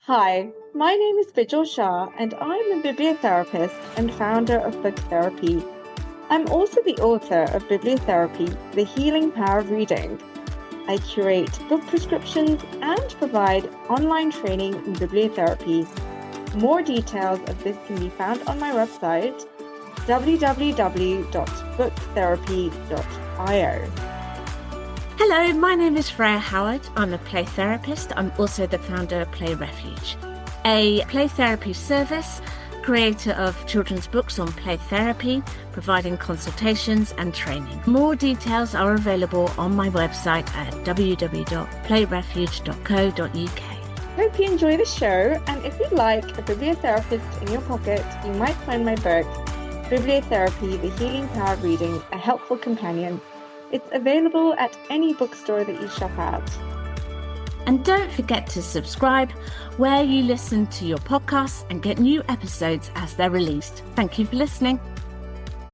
Hi, my name is Bijal Shah and I'm a bibliotherapist and founder of Bibliotherapy. I'm also the author of Bibliotherapy, The Healing Power of Reading. I curate book prescriptions and provide online training in bibliotherapy. More details of this can be found on my website, www.booktherapy.io. Hello, my name is Freya Howard. I'm a play therapist. I'm also the founder of Play Refuge, a play therapy service, creator of children's books on play therapy, providing consultations and training. More details are available on my website at www.playrefuge.co.uk. Hope you enjoy the show, and if you'd like a bibliotherapist in your pocket, you might find my book, Bibliotherapy, The Healing Power of Reading, a helpful companion. It's available at any bookstore that you shop at. And don't forget to subscribe where you listen to your podcasts and get new episodes as they're released. Thank you for listening.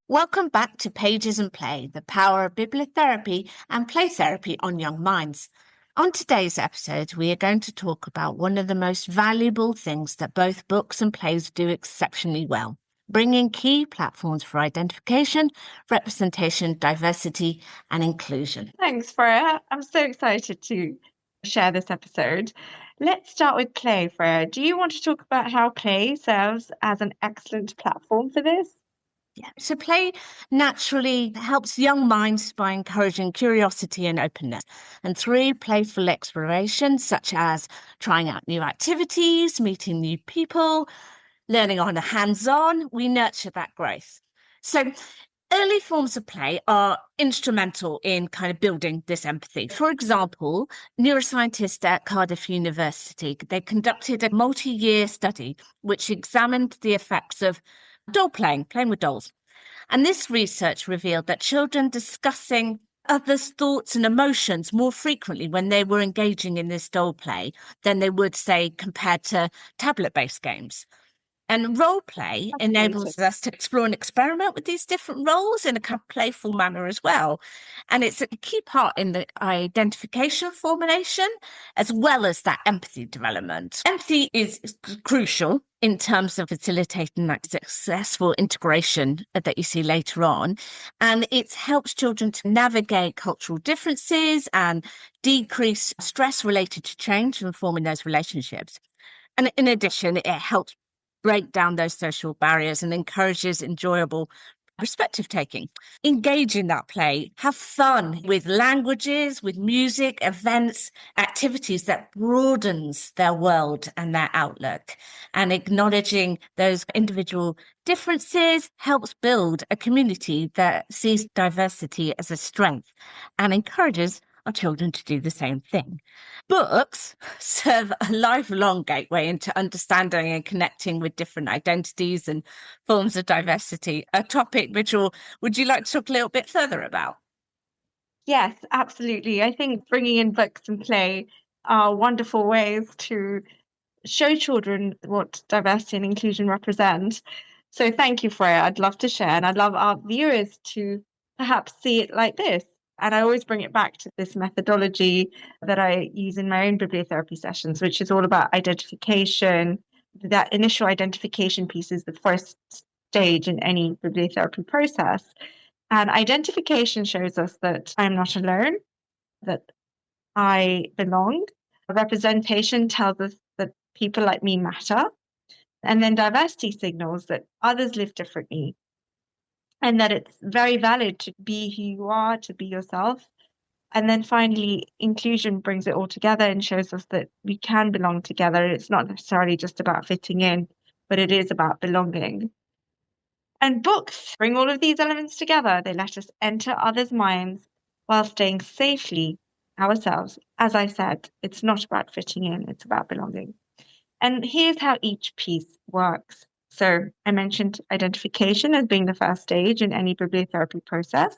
Welcome back to Pages and Play, the power of bibliotherapy and play therapy on young minds. On today's episode, we are going to talk about one of the most valuable things that both books and plays do exceptionally well: bringing key platforms for identification, representation, diversity, and inclusion. Thanks, Freya. I'm so excited to share this episode. Let's start with play, Freya. Do you want to talk about how play serves as an excellent platform for this? Yeah. So play naturally helps young minds by encouraging curiosity and openness. And through playful exploration, such as trying out new activities, meeting new people, learning on a hands-on, we nurture that growth. So early forms of play are instrumental in kind of building this empathy. For example, neuroscientists at Cardiff University, they conducted a multi-year study which examined the effects of playing with dolls. And this research revealed that children discussing others' thoughts and emotions more frequently when they were engaging in this doll play than they would, say, compared to tablet-based games. And role play enables us to explore and experiment with these different roles in a kind of playful manner as well. And it's a key part in the identification formulation, as well as that empathy development. Empathy is crucial in terms of facilitating that successful integration that you see later on. And it helps children to navigate cultural differences and decrease stress related to change and forming those relationships. And in addition, it helps break down those social barriers and encourages enjoyable perspective taking. Engage in that play, have fun with languages, with music, events, activities that broadens their world and their outlook. And acknowledging those individual differences helps build a community that sees diversity as a strength and encourages our children to do the same thing. Books serve a lifelong gateway into understanding and connecting with different identities and forms of diversity, a topic which would you like to talk a little bit further about? Yes, absolutely. I think bringing in books and play are wonderful ways to show children what diversity and inclusion represent. So thank you, Freya. I'd love to share, and I'd love our viewers to perhaps see it like this. And I always bring it back to this methodology that I use in my own bibliotherapy sessions, which is all about identification. That initial identification piece is the first stage in any bibliotherapy process. And identification shows us that I'm not alone, that I belong. Representation tells us that people like me matter. And then diversity signals that others live differently, and that it's very valid to be who you are, to be yourself. And then finally, inclusion brings it all together and shows us that we can belong together. It's not necessarily just about fitting in, but it is about belonging. And books bring all of these elements together. They let us enter others' minds while staying safely ourselves. As I said, it's not about fitting in, it's about belonging. And here's how each piece works. So I mentioned identification as being the first stage in any bibliotherapy process.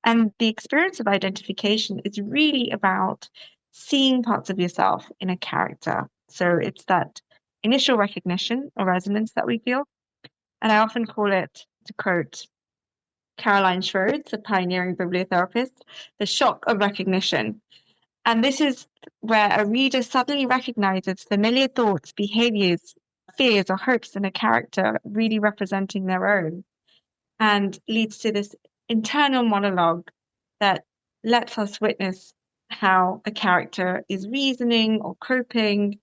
And the experience of identification is really about seeing parts of yourself in a character. So it's that initial recognition or resonance that we feel. And I often call it, to quote Caroline Schroeds, a pioneering bibliotherapist, the shock of recognition. And this is where a reader suddenly recognizes familiar thoughts, behaviors, fears, or hopes in a character really representing their own, and leads to this internal monologue that lets us witness how a character is reasoning or coping,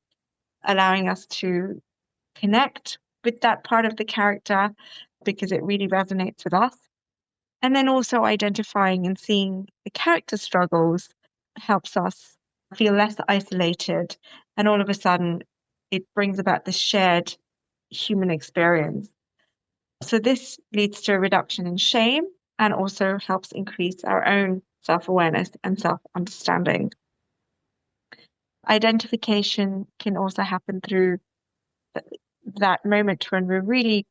allowing us to connect with that part of the character because it really resonates with us. And then also identifying and seeing the character struggles helps us feel less isolated. And all of a sudden, it brings about this shared human experience. So this leads to a reduction in shame and also helps increase our own self-awareness and self-understanding. Identification can also happen through that moment when we're really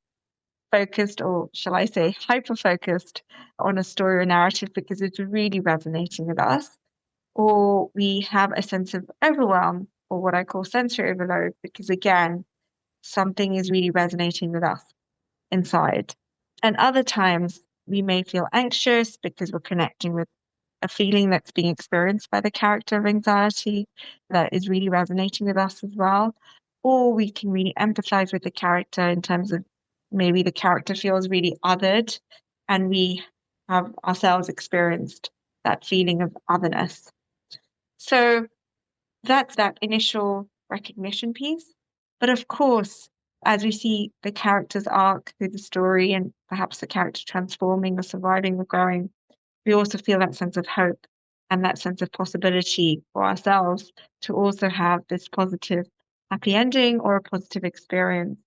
focused, or shall I say, hyper-focused on a story or narrative because it's really resonating with us, or we have a sense of overwhelm or what I call sensory overload because, again, something is really resonating with us inside. And other times we may feel anxious because we're connecting with a feeling that's being experienced by the character of anxiety that is really resonating with us as well. Or we can really empathize with the character in terms of maybe the character feels really othered and we have ourselves experienced that feeling of otherness. So that's that initial recognition piece. But of course, as we see the character's arc through the story and perhaps the character transforming or surviving or growing, we also feel that sense of hope and that sense of possibility for ourselves to also have this positive, happy ending or a positive experience.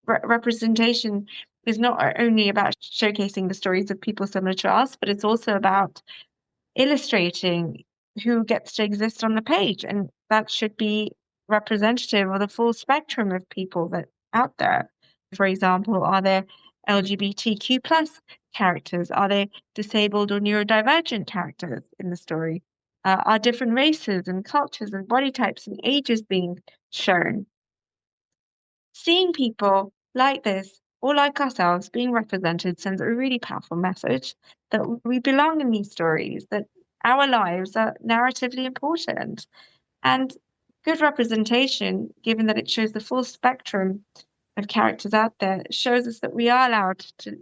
Representation is not only about showcasing the stories of people similar to us, but it's also about illustrating who gets to exist on the page. And that should be representative of the full spectrum of people that out there. For example, are there LGBTQ plus characters? Are there disabled or neurodivergent characters in the story? Are different races and cultures and body types and ages being shown? Seeing people like this or like ourselves being represented sends a really powerful message that we belong in these stories, that our lives are narratively important. And good representation, given that it shows the full spectrum of characters out there, shows us that we are allowed to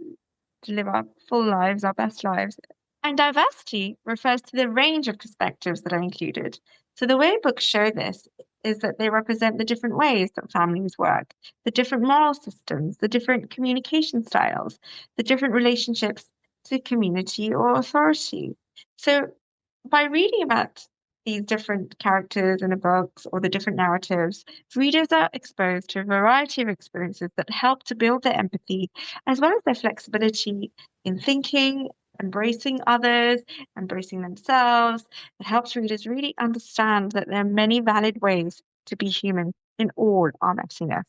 live our full lives, our best lives. And diversity refers to the range of perspectives that are included. So the way books show this is that they represent the different ways that families work, the different moral systems, the different communication styles, the different relationships to community or authority. So by reading about these different characters in the books or the different narratives, readers are exposed to a variety of experiences that help to build their empathy as well as their flexibility in thinking, embracing others, embracing themselves. It helps readers really understand that there are many valid ways to be human in all our messiness.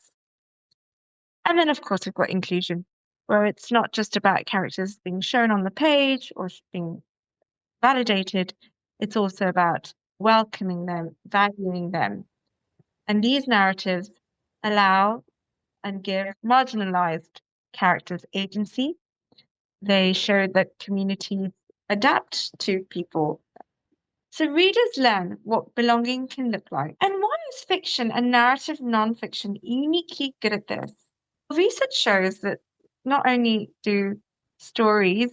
And then, of course, we've got inclusion, where it's not just about characters being shown on the page or being validated, it's also about welcoming them, valuing them. And these narratives allow and give marginalized characters agency. They show that communities adapt to people. So readers learn what belonging can look like. And why is fiction and narrative nonfiction uniquely good at this? Research shows that not only do stories,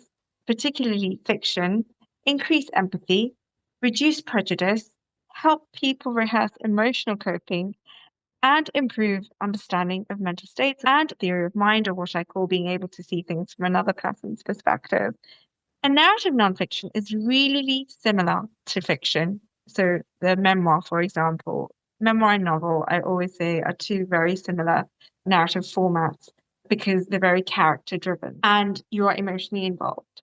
particularly fiction, increase empathy, reduce prejudice, help people rehearse emotional coping, and improve understanding of mental states and theory of mind, or what I call being able to see things from another person's perspective. And narrative nonfiction is really similar to fiction. So the memoir, for example, memoir and novel, I always say, are two very similar narrative formats because they're very character driven and you are emotionally involved.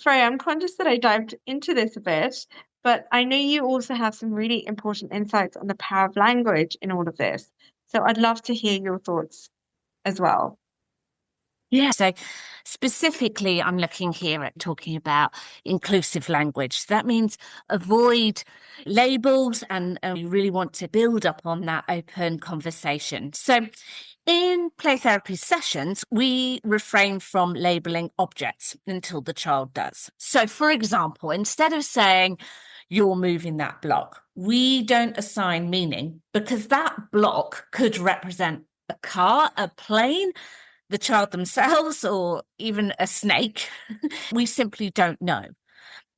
Freya, I'm conscious that I dived into this a bit, but I know you also have some really important insights on the power of language in all of this. So I'd love to hear your thoughts as well. Yeah, so specifically, I'm looking here at talking about inclusive language. That means avoid labels and we really want to build up on that open conversation. So in play therapy sessions, we refrain from labeling objects until the child does. So for example, instead of saying, you're moving that block. We don't assign meaning because that block could represent a car, a plane, the child themselves, or even a snake. We simply don't know.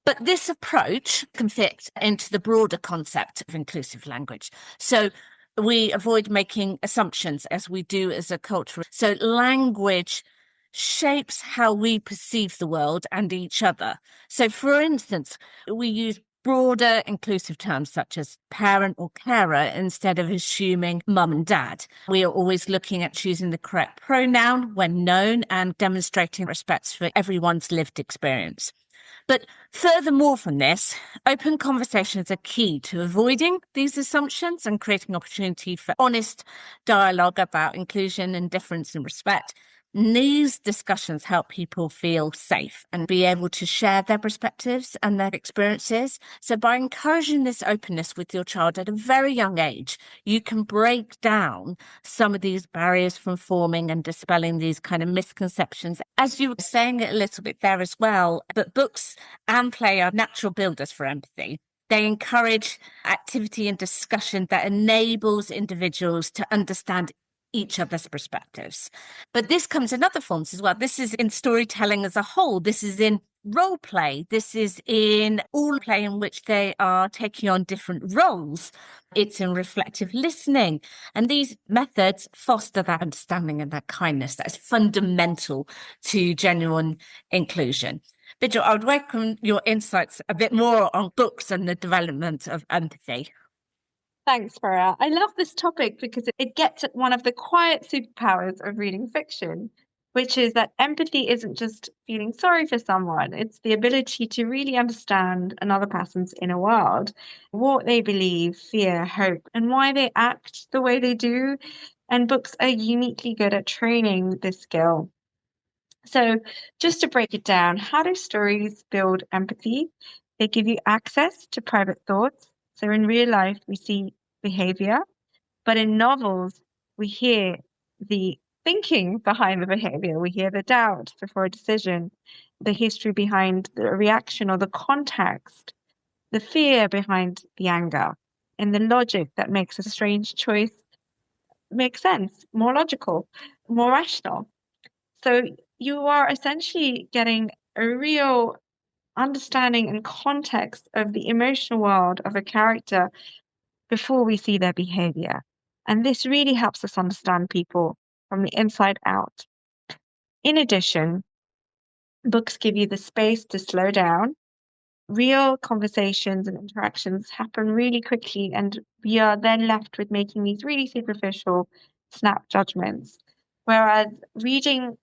But this approach can fit into the broader concept of inclusive language. So we avoid making assumptions as we do as a culture. So language shapes how we perceive the world and each other. So for instance, we use broader inclusive terms such as parent or carer instead of assuming mum and dad. We are always looking at choosing the correct pronoun when known and demonstrating respect for everyone's lived experience. But furthermore from this, open conversations are key to avoiding these assumptions and creating opportunity for honest dialogue about inclusion and difference and respect. And these discussions help people feel safe and be able to share their perspectives and their experiences. So by encouraging this openness with your child at a very young age, you can break down some of these barriers from forming and dispelling these kind of misconceptions. As you were saying it a little bit there as well, but books and play are natural builders for empathy. They encourage activity and discussion that enables individuals to understand each other's perspectives. But this comes in other forms as well. This is in storytelling as a whole. This is in role play. This is in all play in which they are taking on different roles. It's in reflective listening. And these methods foster that understanding and that kindness that is fundamental to genuine inclusion. Vigil, I would welcome your insights a bit more on books and the development of empathy. Thanks, Farah. I love this topic because it gets at one of the quiet superpowers of reading fiction, which is that empathy isn't just feeling sorry for someone, it's the ability to really understand another person's inner world, what they believe, fear, hope, and why they act the way they do. And books are uniquely good at training this skill. So, just to break it down, how do stories build empathy? They give you access to private thoughts. So, in real life, we see behavior, but in novels, we hear the thinking behind the behavior. We hear the doubt before a decision, the history behind the reaction or the context, the fear behind the anger, and the logic that makes a strange choice make sense, more logical, more rational. So you are essentially getting a real understanding and context of the emotional world of a character before we see their behavior. And this really helps us understand people from the inside out. In addition, books give you the space to slow down. Real conversations and interactions happen really quickly, and we are then left with making these really superficial snap judgments. Whereas reading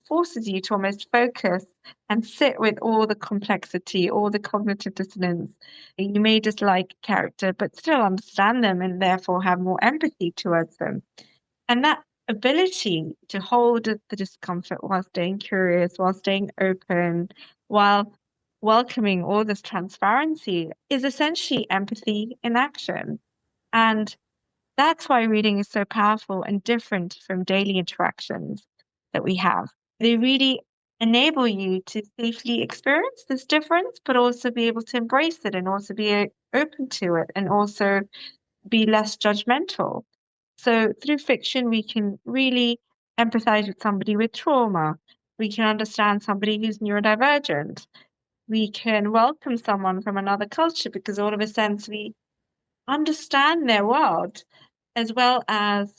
forces you to almost focus and sit with all the complexity, all the cognitive dissonance. You may dislike a character, but still understand them and therefore have more empathy towards them. And that ability to hold the discomfort while staying curious, while staying open, while welcoming all this transparency is essentially empathy in action. And that's why reading is so powerful and different from daily interactions that we have. They really enable you to safely experience this difference, but also be able to embrace it and also be open to it and also be less judgmental. So through fiction, we can really empathize with somebody with trauma. We can understand somebody who's neurodivergent. We can welcome someone from another culture because all of a sudden we understand their world, as well as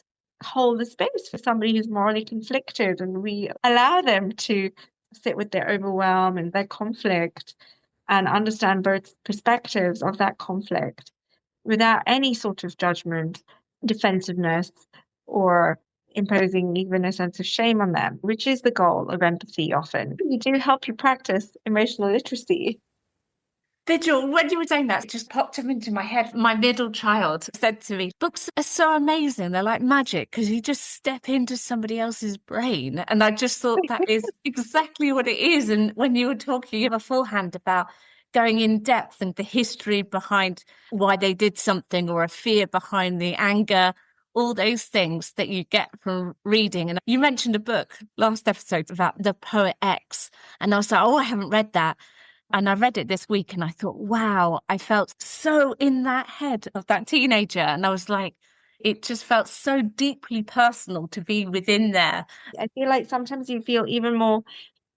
hold the space for somebody who's morally conflicted, and we allow them to sit with their overwhelm and their conflict and understand both perspectives of that conflict without any sort of judgment, defensiveness, or imposing even a sense of shame on them, which is the goal of empathy often. You do help you practice emotional literacy. Vigil, when you were saying that, it just popped up into my head. My middle child said to me, books are so amazing. They're like magic because you just step into somebody else's brain. And I just thought that is exactly what it is. And when you were talking beforehand about going in depth and the history behind why they did something or a fear behind the anger, all those things that you get from reading. And you mentioned a book last episode about the poet X. And I was like, oh, I haven't read that. And I read it this week and I thought, wow, I felt so in that head of that teenager. And I was like, it just felt so deeply personal to be within there. I feel like sometimes you feel even more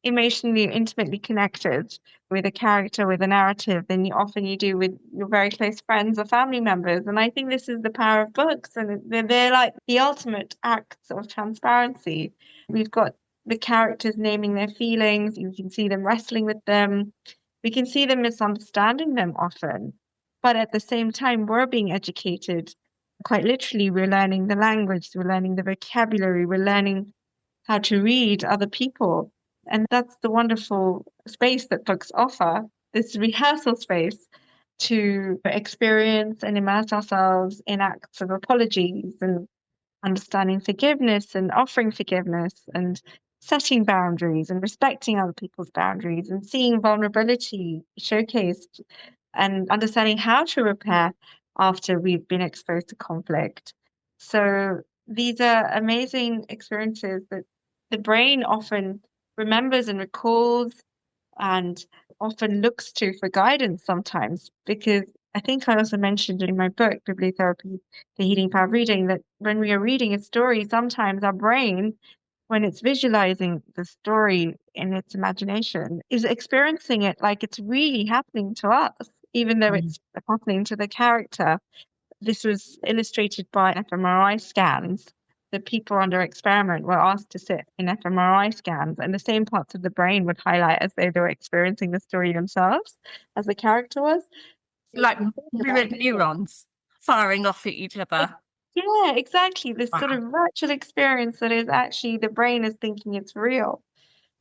emotionally intimately connected with a character, with a narrative, than you do with your very close friends or family members. And I think this is the power of books, and they're like the ultimate acts of transparency. We've got the characters naming their feelings, you can see them wrestling with them, we can see them misunderstanding them often, but at the same time we're being educated. Quite literally, we're learning the language, we're learning the vocabulary, we're learning how to read other people. And that's the wonderful space that books offer, this rehearsal space to experience and immerse ourselves in acts of apologies and understanding forgiveness and offering forgiveness and setting boundaries and respecting other people's boundaries and seeing vulnerability showcased and understanding how to repair after we've been exposed to conflict. So these are amazing experiences that the brain often remembers and recalls and often looks to for guidance sometimes, because I think I also mentioned in my book, Bibliotherapy, The Healing Power of Reading, that when we are reading a story, sometimes our brain, when it's visualizing the story in its imagination, is experiencing it like it's really happening to us, even though it's happening to the character. This was illustrated by fMRI scans. The people under experiment were asked to sit in fMRI scans, and the same parts of the brain would highlight as though they were experiencing the story themselves, as the character was. Like mirror neurons firing off at each other. Yeah, exactly. This sort Wow. of virtual experience that is actually the brain is thinking it's real.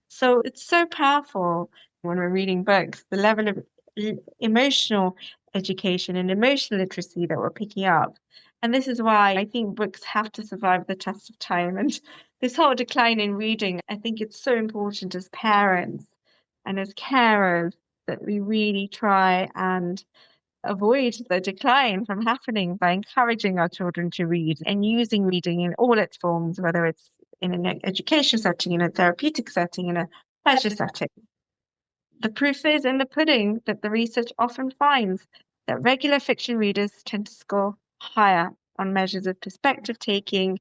So it's so powerful when we're reading books, the level of emotional education and emotional literacy that we're picking up. And this is why I think books have to survive the test of time. And this whole decline in reading, I think it's so important as parents and as carers that we really try and avoid the decline from happening by encouraging our children to read and using reading in all its forms, whether it's in an education setting, in a therapeutic setting, in a pleasure setting. The proof is in the pudding that the research often finds that regular fiction readers tend to score higher on measures of perspective taking,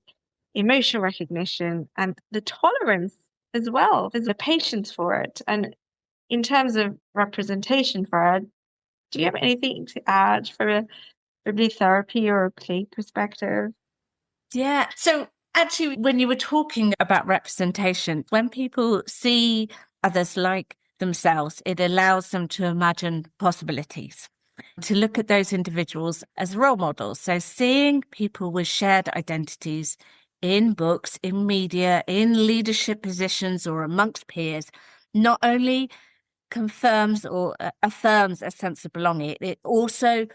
emotional recognition, and the tolerance as well. There's a patience for it. And in terms of representation, Fred, do you have anything to add for a bibliotherapy or a play perspective? Yeah. So actually, when you were talking about representation, when people see others like themselves, it allows them to imagine possibilities, to look at those individuals as role models. So seeing people with shared identities in books, in media, in leadership positions or amongst peers, not only confirms or affirms a sense of belonging, it also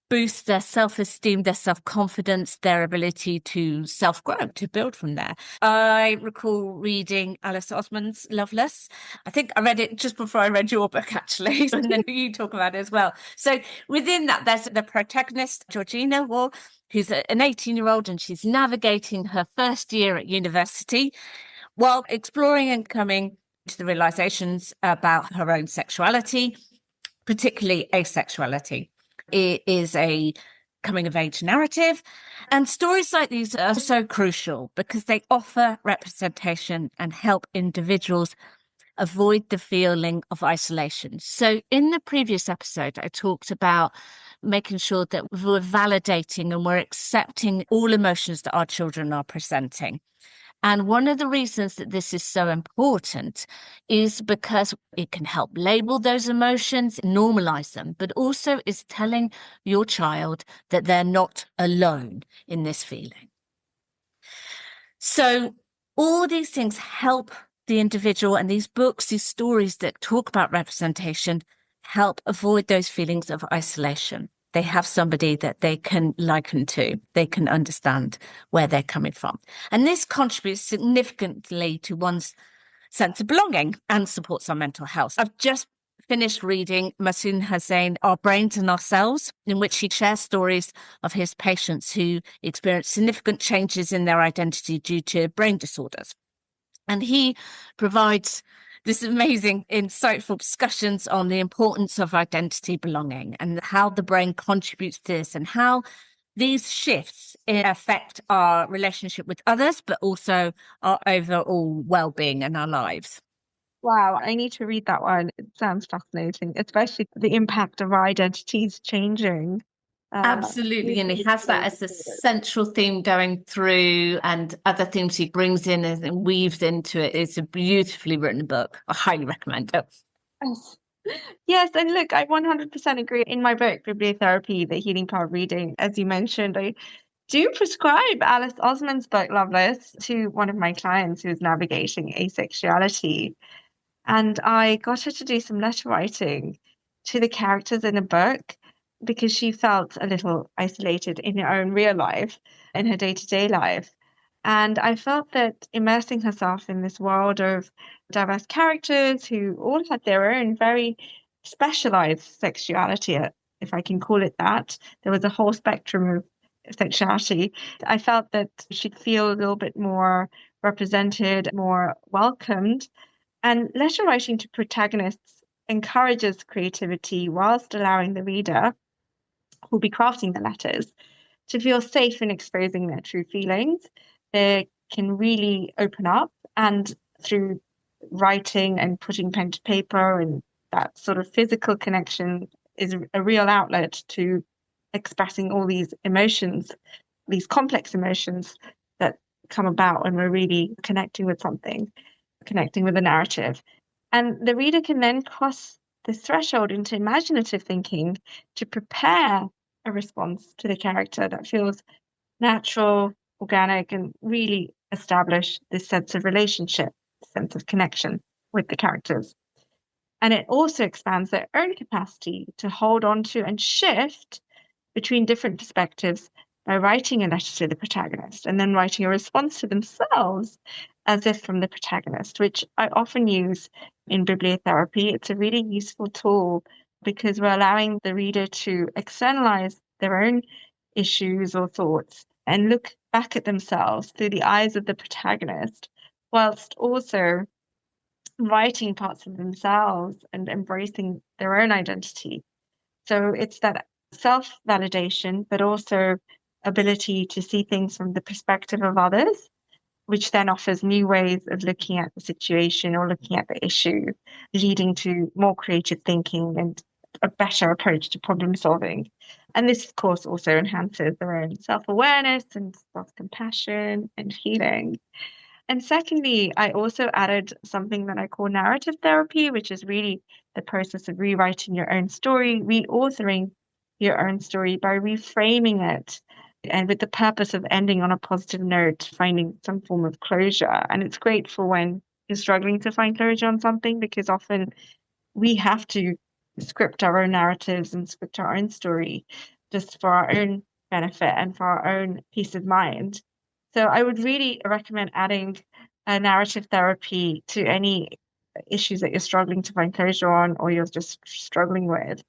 boost their self-esteem, their self-confidence, their ability to self-grow, to build from there. I recall reading Alice Osman's Loveless. I think I read it just before I read your book, actually, and then you talk about it as well. So within that, there's the protagonist, Georgina Wall, who's an 18-year-old, and she's navigating her first year at university while exploring and coming to the realizations about her own sexuality, particularly asexuality. It is a coming of age narrative. And stories like these are so crucial because they offer representation and help individuals avoid the feeling of isolation. So in the previous episode, I talked about making sure that we're validating and we're accepting all emotions that our children are presenting. And one of the reasons that this is so important is because it can help label those emotions, normalize them, but also is telling your child that they're not alone in this feeling. So all these things help the individual, and these books, these stories that talk about representation help avoid those feelings of isolation. They have somebody that they can liken to. They can understand where they're coming from. And this contributes significantly to one's sense of belonging and supports our mental health. I've just finished reading Masood Hussain, Our Brains and Ourselves, in which he shares stories of his patients who experience significant changes in their identity due to brain disorders. And he provides this amazing, insightful discussions on the importance of identity belonging and how the brain contributes to this and how these shifts affect our relationship with others, but also our overall well-being in our lives. Wow, I need to read that one. It sounds fascinating, especially the impact of our identities changing. Absolutely. And he has that as a central theme going through, and other themes he brings in and weaves into it. It's a beautifully written book. I highly recommend it. Yes. Yes, and look, I 100% agree. In my book, Bibliotherapy, The Healing Power of Reading, as you mentioned, I do prescribe Alice Osman's book, Loveless, to one of my clients who's navigating asexuality. And I got her to do some letter writing to the characters in the book because she felt a little isolated in her own real life, in her day-to-day life. And I felt that immersing herself in this world of diverse characters who all had their own very specialized sexuality, if I can call it that, there was a whole spectrum of sexuality. I felt that she'd feel a little bit more represented, more welcomed. And letter writing to protagonists encourages creativity whilst allowing the reader who'll be crafting the letters to feel safe in exposing their true feelings. They can really open up, and through writing and putting pen to paper and that sort of physical connection is a real outlet to expressing all these emotions, these complex emotions that come about when we're really connecting with something, connecting with a narrative. And the reader can then cross this threshold into imaginative thinking to prepare a response to the character that feels natural, organic, and really establish this sense of relationship, sense of connection with the characters. And it also expands their own capacity to hold on to and shift between different perspectives by writing a letter to the protagonist and then writing a response to themselves as if from the protagonist, which I often use in bibliotherapy. It's a really useful tool because we're allowing the reader to externalize their own issues or thoughts and look back at themselves through the eyes of the protagonist, whilst also writing parts of themselves and embracing their own identity. So it's that self-validation, but also ability to see things from the perspective of others, which then offers new ways of looking at the situation or looking at the issue, leading to more creative thinking and a better approach to problem solving. And this, of course, also enhances their own self-awareness and self-compassion and healing. And secondly, I also added something that I call narrative therapy, which is really the process of rewriting your own story, reauthoring your own story by reframing it, and with the purpose of ending on a positive note, finding some form of closure. And it's great for when you're struggling to find closure on something, because often we have to script our own narratives and script our own story just for our own benefit and for our own peace of mind. So I would really recommend adding a narrative therapy to any issues that you're struggling to find closure on or you're just struggling with.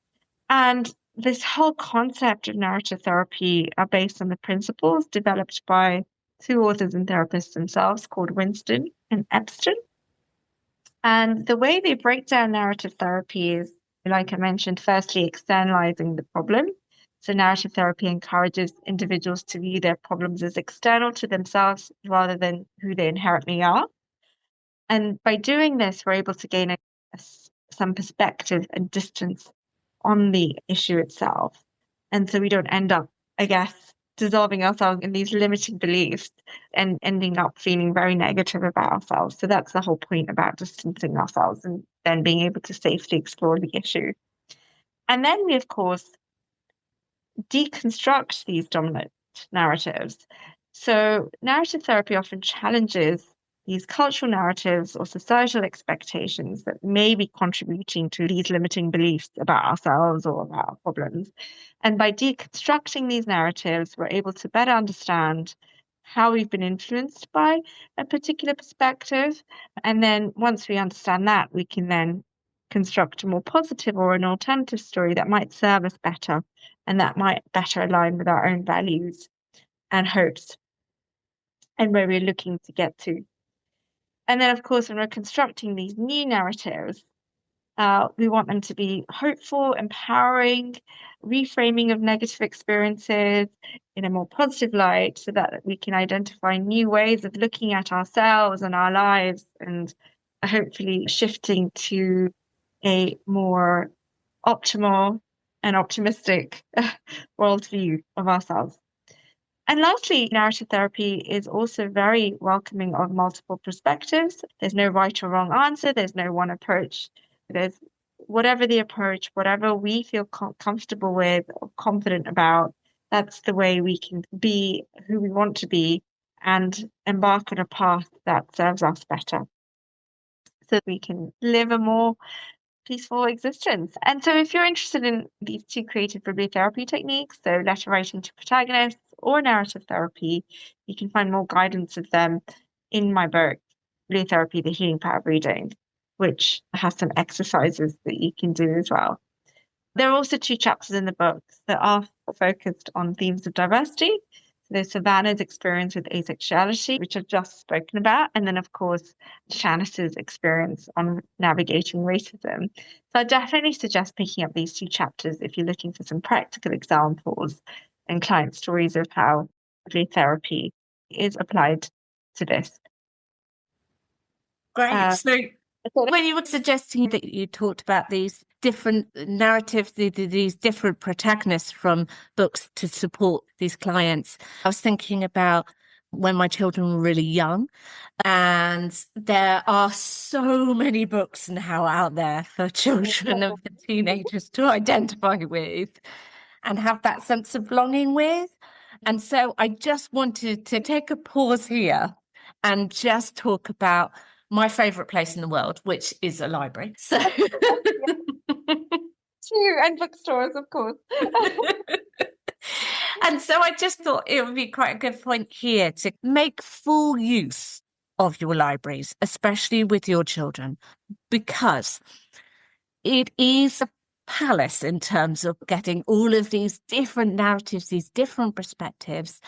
And this whole concept of narrative therapy are based on the principles developed by two authors and therapists themselves called Winston and Epstein. And the way they break down narrative therapy is, like I mentioned, firstly, externalizing the problem. So narrative therapy encourages individuals to view their problems as external to themselves rather than who they inherently are. And by doing this, we're able to gain some perspective and distance on the issue itself. And so we don't end up, I guess, dissolving ourselves in these limiting beliefs and ending up feeling very negative about ourselves. So that's the whole point about distancing ourselves and then being able to safely explore the issue. And then we, of course, deconstruct these dominant narratives. So narrative therapy often challenges these cultural narratives or societal expectations that may be contributing to these limiting beliefs about ourselves or about our problems. And by deconstructing these narratives, we're able to better understand how we've been influenced by a particular perspective. And then once we understand that, we can then construct a more positive or an alternative story that might serve us better and that might better align with our own values and hopes and where we're looking to get to. And then, of course, when we're constructing these new narratives, we want them to be hopeful, empowering, reframing of negative experiences in a more positive light so that we can identify new ways of looking at ourselves and our lives and hopefully shifting to a more optimal and optimistic worldview of ourselves. And lastly, narrative therapy is also very welcoming of multiple perspectives. There's no right or wrong answer. There's no one approach. There's whatever the approach, whatever we feel comfortable with or confident about, that's the way we can be who we want to be and embark on a path that serves us better so we can live a more peaceful existence. And so if you're interested in these two creative bibliotherapy techniques, so letter writing to protagonists or narrative therapy, you can find more guidance of them in my book, Bibliotherapy, The Healing Power of Reading, which has some exercises that you can do as well. There are also 2 chapters in the book that are focused on themes of diversity. There's Savannah's experience with asexuality, which I've just spoken about, and then, of course, Shanice's experience on navigating racism. So I definitely suggest picking up these 2 chapters if you're looking for some practical examples and client stories of how therapy is applied to this. Great. So when you were suggesting that you talked about these different narratives, these different protagonists from books to support these clients, I was thinking about when my children were really young. And there are so many books now out there for children and for teenagers to identify with and have that sense of belonging with. And so I just wanted to take a pause here and just talk about my favorite place in the world, which is a library. So and bookstores, of course. And so I just thought it would be quite a good point here to make full use of your libraries, especially with your children, because it is a palace in terms of getting all of these different narratives, these different perspectives.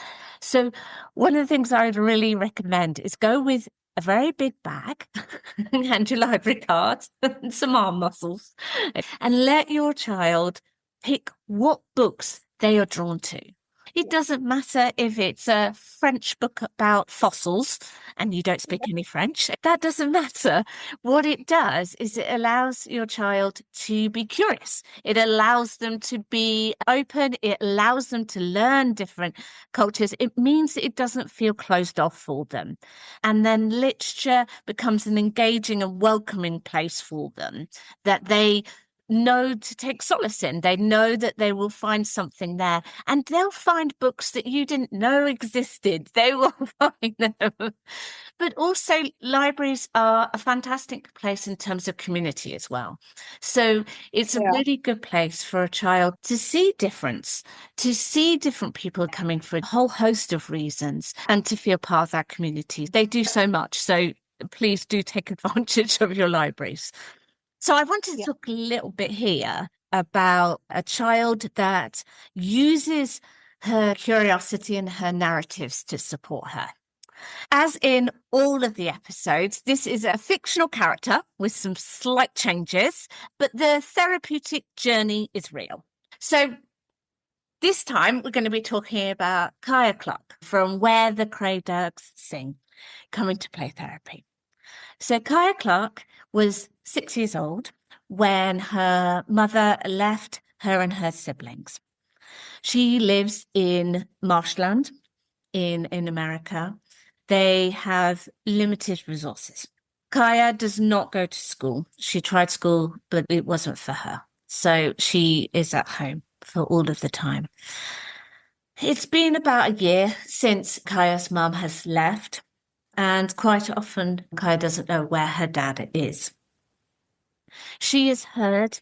So one of the things I would really recommend is go with a very big bag and your library card and some arm muscles and let your child pick what books they are drawn to. It doesn't matter if it's a French book about fossils and you don't speak any French. That doesn't matter. What it does is it allows your child to be curious. It allows them to be open. It allows them to learn different cultures. It means that it doesn't feel closed off for them. And then literature becomes an engaging and welcoming place for them that they know to take solace in. They know that they will find something there, and they'll find books that you didn't know existed. They will find them. But also libraries are a fantastic place in terms of community as well. So it's a really good place for a child to see difference, to see different people coming for a whole host of reasons, and to feel part of that community. They do so much. So please do take advantage of your libraries. So I wanted to talk a little bit here about a child that uses her curiosity and her narratives to support her. As in all of the episodes, this is a fictional character with some slight changes, but the therapeutic journey is real. So this time we're going to be talking about Kaya Clark from Where the Crawdads Sing, coming to play therapy. So Kaya Clark was 6 years old when her mother left her and her siblings. She lives in marshland in America. They have limited resources. Kaya does not go to school. She tried school, but it wasn't for her. So she is at home for all of the time. It's been about a year since Kaya's mum has left. And quite often, Kaya doesn't know where her dad is. She has heard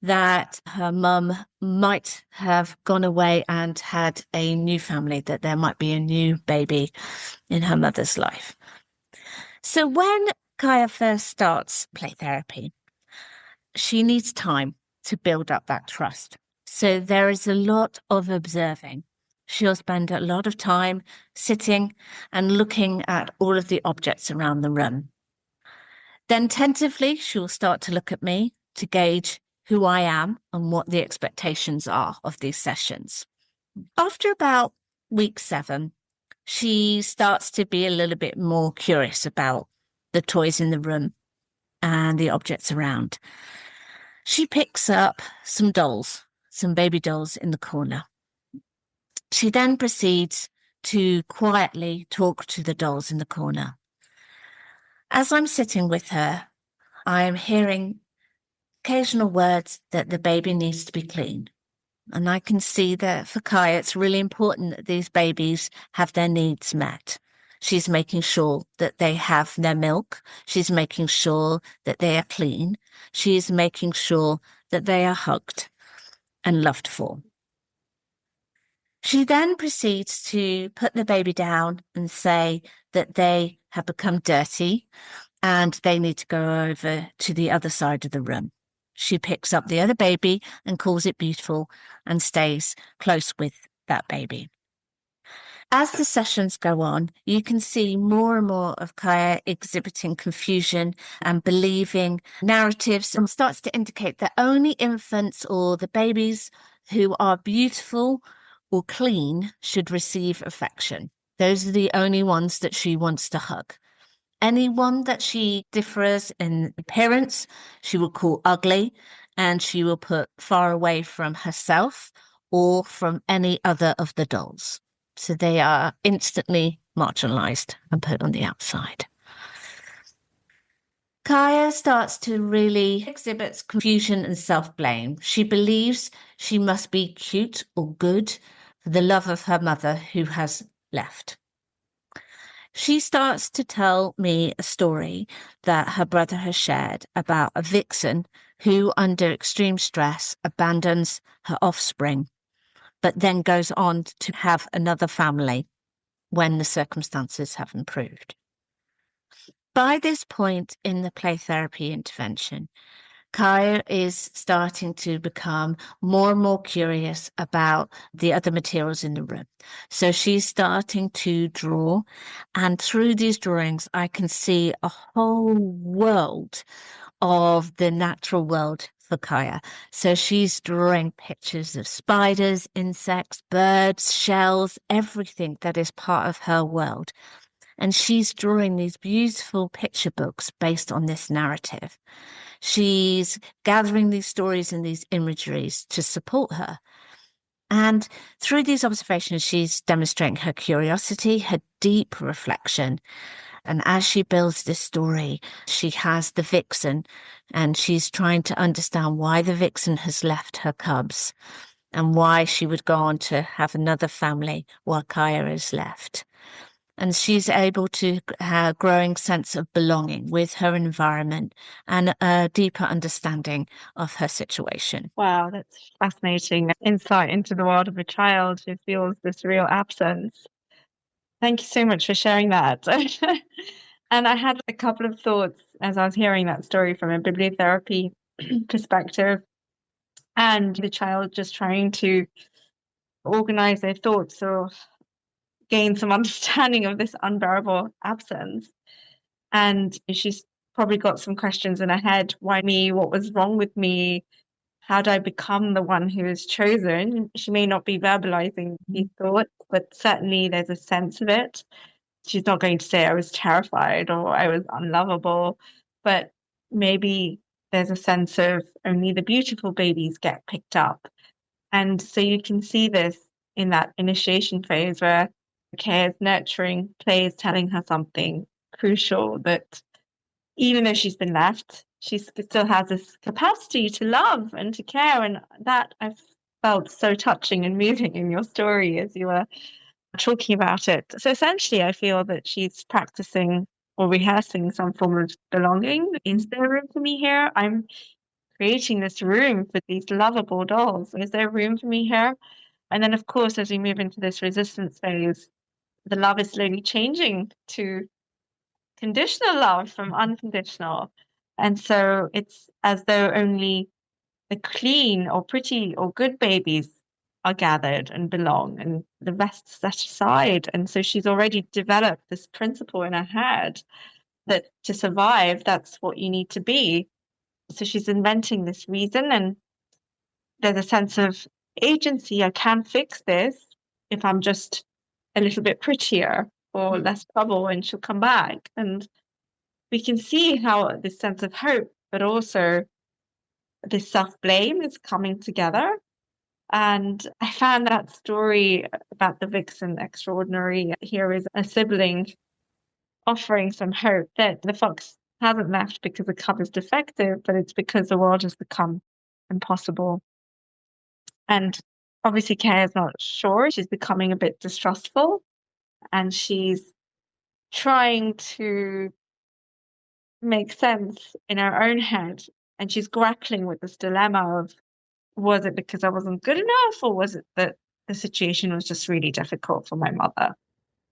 that her mum might have gone away and had a new family, that there might be a new baby in her mother's life. So when Kaya first starts play therapy, she needs time to build up that trust. So there is a lot of observing. She'll spend a lot of time sitting and looking at all of the objects around the room. Then tentatively, she will start to look at me to gauge who I am and what the expectations are of these sessions. After about week 7, she starts to be a little bit more curious about the toys in the room and the objects around. She picks up some dolls, some baby dolls in the corner. She then proceeds to quietly talk to the dolls in the corner. As I'm sitting with her, I am hearing occasional words that the baby needs to be clean. And I can see that for Kaya, it's really important that these babies have their needs met. She's making sure that they have their milk. She's making sure that they are clean. She's making sure that they are hugged and loved for. She then proceeds to put the baby down and say that they have become dirty and they need to go over to the other side of the room. She picks up the other baby and calls it beautiful and stays close with that baby. As the sessions go on, you can see more and more of Kaya exhibiting confusion and believing narratives, and starts to indicate that only infants or the babies who are beautiful or clean should receive affection. Those are the only ones that she wants to hug. Anyone that she differs in appearance, she will call ugly, and she will put far away from herself or from any other of the dolls. So they are instantly marginalized and put on the outside. Kaya starts to really exhibit confusion and self-blame. She believes she must be cute or good for the love of her mother who has left. She starts to tell me a story that her brother has shared about a vixen who, under extreme stress, abandons her offspring, but then goes on to have another family when the circumstances have improved. By this point in the play therapy intervention, Kaya is starting to become more and more curious about the other materials in the room. So she's starting to draw, and through these drawings, I can see a whole world of the natural world for Kaya. So she's drawing pictures of spiders, insects, birds, shells, everything that is part of her world. And she's drawing these beautiful picture books based on this narrative. She's gathering these stories and these imageries to support her. And through these observations, she's demonstrating her curiosity, her deep reflection. And as she builds this story, she has the vixen, and she's trying to understand why the vixen has left her cubs and why she would go on to have another family while Kaya is left. And she's able to have a growing sense of belonging with her environment and a deeper understanding of her situation. Wow, that's fascinating insight into the world of a child who feels this real absence. Thank you so much for sharing that. And I had a couple of thoughts as I was hearing that story from a bibliotherapy perspective, and the child just trying to organize their thoughts or gain some understanding of this unbearable absence. And she's probably got some questions in her head. Why me? What was wrong with me? How do I become the one who is chosen? She may not be verbalizing these thoughts, but certainly there's a sense of it. She's not going to say I was terrified or I was unlovable, but maybe there's a sense of only the beautiful babies get picked up. And so you can see this in that initiation phase where care is nurturing, play is telling her something crucial, that even though she's been left, she still has this capacity to love and to care. And that I felt so touching and moving in your story as you were talking about it. So essentially, I feel that she's practicing or rehearsing some form of belonging. Is there room for me here? I'm creating this room for these lovable dolls. Is there room for me here? And then, of course, as we move into this resistance phase, the love is slowly changing to conditional love from unconditional. And so it's as though only the clean or pretty or good babies are gathered and belong, and the rest set aside. And so she's already developed this principle in her head that to survive, that's what you need to be. So she's inventing this reason, and there's a sense of agency. I can fix this if I'm just a little bit prettier or less trouble, and she'll come back. And we can see how this sense of hope, but also this self-blame is coming together. And I found that story about the vixen extraordinary. Here is a sibling offering some hope that the fox hasn't left because the cub is defective, but it's because the world has become impossible. And obviously, Kay is not sure. She's becoming a bit distrustful, and she's trying to make sense in her own head. And she's grappling with this dilemma of, was it because I wasn't good enough, or was it that the situation was just really difficult for my mother?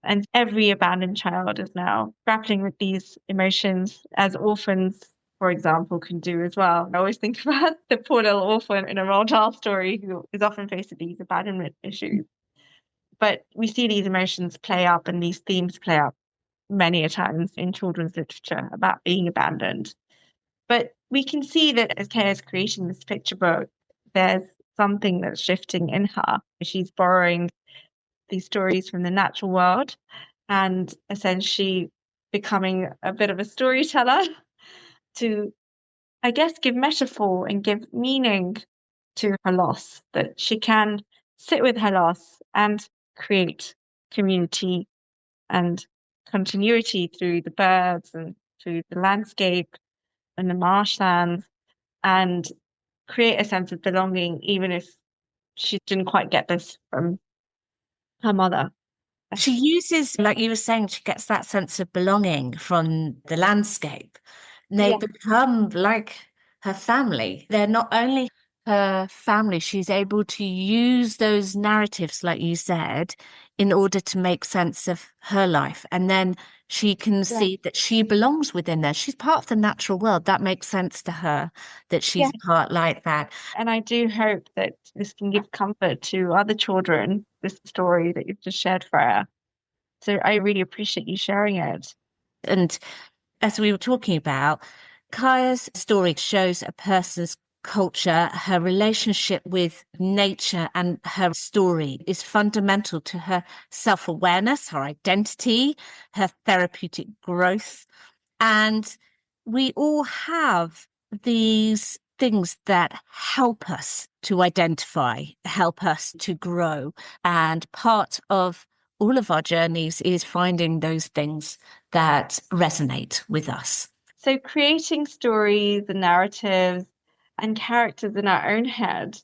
And every abandoned child is now grappling with these emotions, as orphans, for example, can do as well. I always think about the poor little orphan in a Roald Dahl story who is often faced with these abandonment issues. But we see these emotions play up and these themes play up many a times in children's literature about being abandoned. But we can see that as Kay is creating this picture book, there's something that's shifting in her. She's borrowing these stories from the natural world and essentially becoming a bit of a storyteller to, I guess, give metaphor and give meaning to her loss, that she can sit with her loss and create community and continuity through the birds and through the landscape and the marshlands, and create a sense of belonging, even if she didn't quite get this from her mother. She uses, like you were saying, she gets that sense of belonging from the landscape. And they become like her family. They're not only her family, she's able to use those narratives, like you said, in order to make sense of her life. And then she can see that she belongs within there. She's part of the natural world. That makes sense to her, that she's part like that. And I do hope that this can give comfort to other children, this story that you've just shared, Freya. So I really appreciate you sharing it. And as we were talking about, Kaya's story shows a person's culture, her relationship with nature, and her story is fundamental to her self-awareness, her identity, her therapeutic growth. And we all have these things that help us to identify, help us to grow. And part of all of our journeys is finding those things that resonate with us. So creating stories and narratives and characters in our own head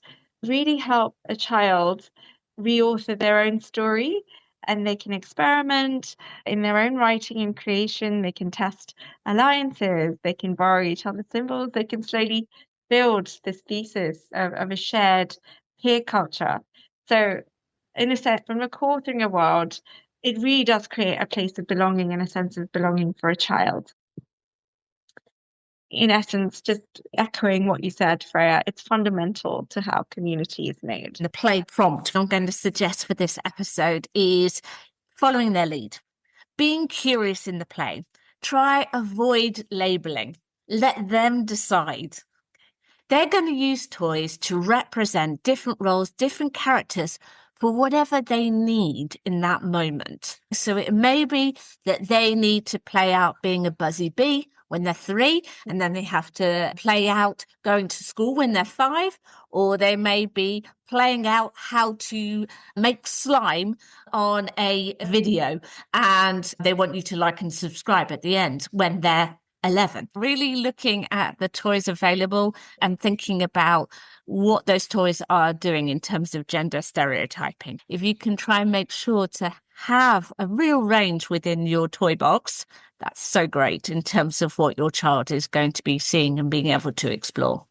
really help a child reauthor their own story, and they can experiment in their own writing and creation. They can test alliances, they can borrow each other's symbols, they can slowly build this thesis of a shared peer culture. So in a sense, from a co-authoring a world, it really does create a place of belonging and a sense of belonging for a child. In essence, just echoing what you said, Freya, it's fundamental to how community is made. The play prompt I'm going to suggest for this episode is following their lead. Being curious in the play. Try avoid labeling. Let them decide. They're going to use toys to represent different roles, different characters for whatever they need in that moment. So it may be that they need to play out being a buzzy bee when they're 3, and then they have to play out going to school when they're 5, or they may be playing out how to make slime on a video, and they want you to like and subscribe at the end when they're 11. Really looking at the toys available and thinking about what those toys are doing in terms of gender stereotyping. If you can try and make sure to have a real range within your toy box, that's so great in terms of what your child is going to be seeing and being able to explore.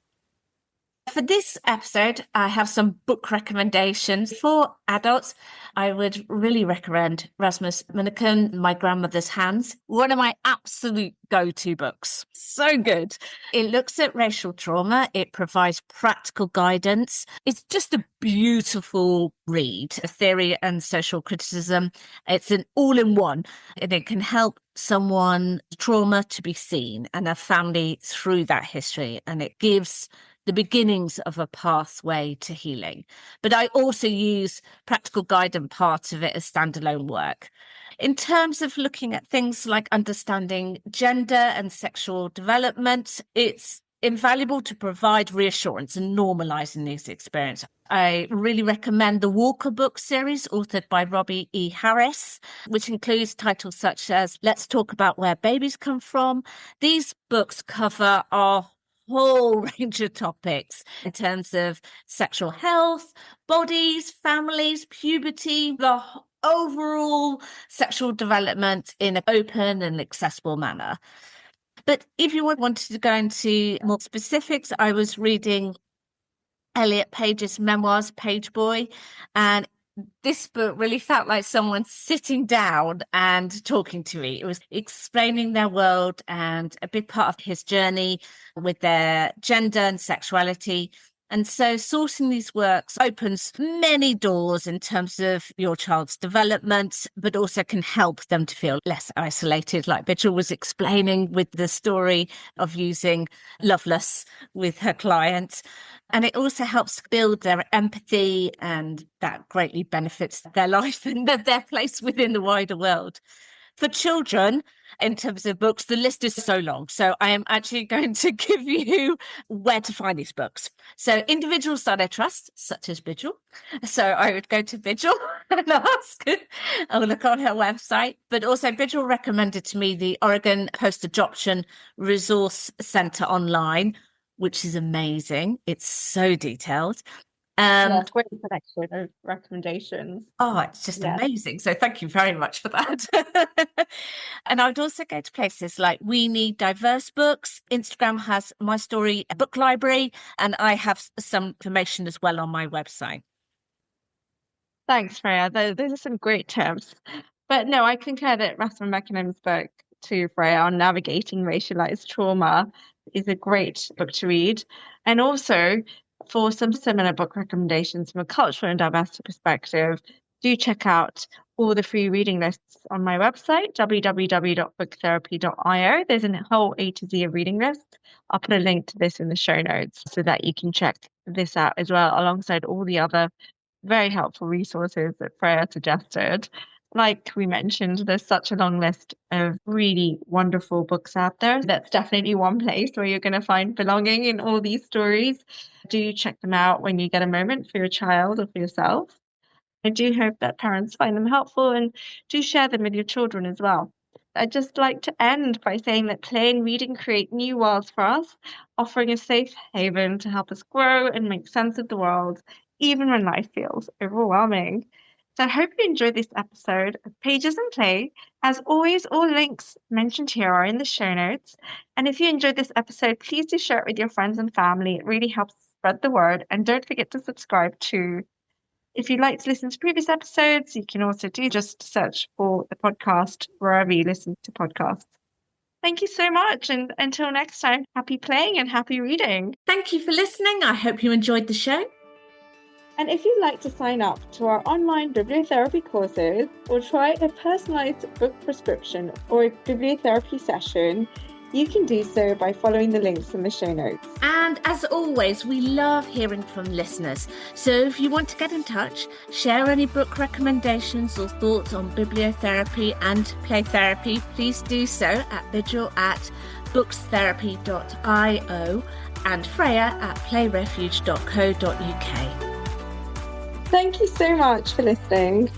For this episode, I have some book recommendations for adults. I would really recommend Rasmus Mencken, My Grandmother's Hands, one of my absolute go-to books. So good. It looks at racial trauma. It provides practical guidance. It's just a beautiful read, theory and social criticism. It's an all-in-one, and it can help someone's trauma to be seen and a family through that history. And it gives the beginnings of a pathway to healing. But I also use practical guidance part of it as standalone work. In terms of looking at things like understanding gender and sexual development, it's invaluable to provide reassurance and normalizing these experiences. I really recommend the Walker book series authored by Robbie Harris, which includes titles such as Let's Talk About Where Babies Come From. These books cover our whole range of topics in terms of sexual health, bodies, families, puberty, the overall sexual development in an open and accessible manner. But if you wanted to go into more specifics, I was reading Elliot Page's memoirs, Pageboy, and this book really felt like someone sitting down and talking to me. It was explaining their world and a big part of his journey with their gender and sexuality. And so sourcing these works opens many doors in terms of your child's development, but also can help them to feel less isolated, like Vigil was explaining with the story of using Loveless with her client. And it also helps build their empathy, and that greatly benefits their life and their place within the wider world. For children, in terms of books, the list is so long. So I am actually going to give you where to find these books. So individuals that I trust, such as Vigil. So I would go to Vigil and ask, or look on her website. But also Vigil recommended to me the Oregon Post-Adoption Resource Center online, which is amazing. It's so detailed. Great selection of recommendations. Oh, it's just amazing. So thank you very much for that. And I would also go to places like We Need Diverse Books. Instagram has My Story book library, and I have some information as well on my website. Thanks, Freya. Those are some great tips. But no, I concur that Rasmus Mecklen's book to Freya on navigating racialized trauma is a great book to read. And also, for some similar book recommendations from a cultural and diversity perspective, do check out all the free reading lists on my website, www.booktherapy.io. There's a whole A to Z of reading list. I'll put a link to this in the show notes so that you can check this out as well, alongside all the other very helpful resources that Freya suggested. Like we mentioned, there's such a long list of really wonderful books out there. That's definitely one place where you're going to find belonging in all these stories. Do check them out when you get a moment for your child or for yourself. I do hope that parents find them helpful, and do share them with your children as well. I'd just like to end by saying that play and reading create new worlds for us, offering a safe haven to help us grow and make sense of the world, even when life feels overwhelming. So I hope you enjoyed this episode of Pages and Play. As always, all links mentioned here are in the show notes. And if you enjoyed this episode, please do share it with your friends and family. It really helps spread the word. And don't forget to subscribe too. If you'd like to listen to previous episodes, you can also just search for the podcast wherever you listen to podcasts. Thank you so much. And until next time, happy playing and happy reading. Thank you for listening. I hope you enjoyed the show. And if you'd like to sign up to our online bibliotherapy courses or try a personalized book prescription or a bibliotherapy session, you can do so by following the links in the show notes. And as always, we love hearing from listeners. So if you want to get in touch, share any book recommendations or thoughts on bibliotherapy and play therapy, please do so at vigil@bookstherapy.io and freya@playrefuge.co.uk. Thank you so much for listening.